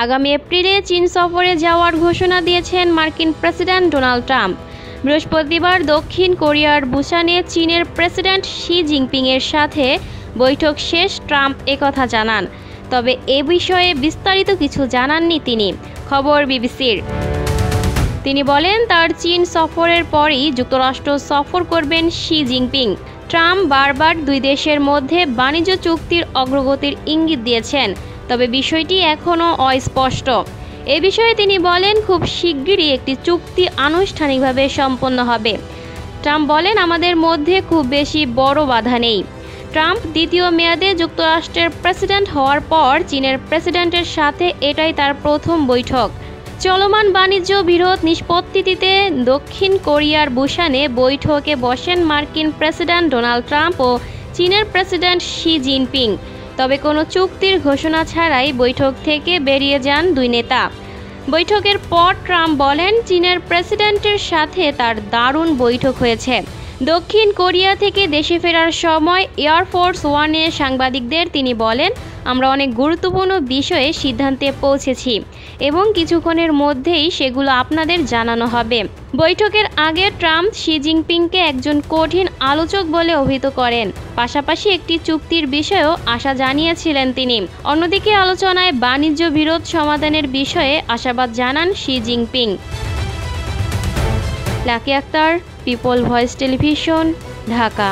আগামী এপ্রিলে চীন সফরে যাওয়ার ঘোষণা দিয়েছেন মার্কিন প্রেসিডেন্ট ডোনাল্ড ট্রাম্প। বৃহস্পতিবার দক্ষিণ কোরিয়ার বুসানে চীনের প্রেসিডেন্ট শি জিনপিংয়ের সাথে বৈঠক শেষ ট্রাম্প একথা জানান। তবে এ বিষয়ে বিস্তারিত কিছু জানাননি তিনি। খবর বিবিসির। তিনি বলেন, তার চীন সফরের পরই যুক্তরাষ্ট্র সফর করবেন শি জিনপিং। ট্রাম্প বারবার দুই দেশের মধ্যে বাণিজ্য চুক্তির অগ্রগতির ইঙ্গিত দিয়েছেন, তবে বিষয়টি এখনও অস্পষ্ট। এ বিষয়ে তিনি বলেন, খুব শিগগিরই একটি চুক্তি আনুষ্ঠানিকভাবে সম্পন্ন হবে। ট্রাম্প বলেন, আমাদের মধ্যে খুব বেশি বড় বাধা নেই। ট্রাম্প দ্বিতীয় মেয়াদে যুক্তরাষ্ট্রের প্রেসিডেন্ট হওয়ার পর চীনের প্রেসিডেন্টের সাথে এটাই তার প্রথম বৈঠক। চলমান বাণিজ্য বিরোধ নিষ্পত্তিতে দক্ষিণ কোরিয়ার বুসানে বৈঠকে বসেন মার্কিন প্রেসিডেন্ট ডোনাল্ড ট্রাম্প ও চীনের প্রেসিডেন্ট শি জিনপিং। তবে কোনো চুক্তির ঘোষণা ছাড়াই বৈঠক থেকে বেরিয়ে যান দুই নেতা। বৈঠকের পর ট্রাম্প বলেন, চীনের প্রেসিডেন্টের সাথে তার দারুণ বৈঠক হয়েছে। দক্ষিণ কোরিয়া থেকে দেশে ফেরার সময় এয়ারফোর্স ওয়ানে সাংবাদিকদের তিনি বলেন, আমরা অনেক গুরুত্বপূর্ণ বিষয়ে সিদ্ধান্তে পৌঁছেছি এবং কিছুক্ষণের মধ্যেই সেগুলো আপনাদের জানানো হবে। বৈঠকের আগে ট্রাম্প শি জিনপিংকে একজন কঠিন আলোচক বলে অভিহিত করেন। পাশাপাশি একটি চুক্তির বিষয়েও আশা জানিয়েছিলেন তিনি। অন্যদিকে আলোচনায় বাণিজ্য বিরোধ সমাধানের বিষয়ে আশাবাদ জানান Xi Jinping. Lucky Akter, People Voice Television, Dhaka.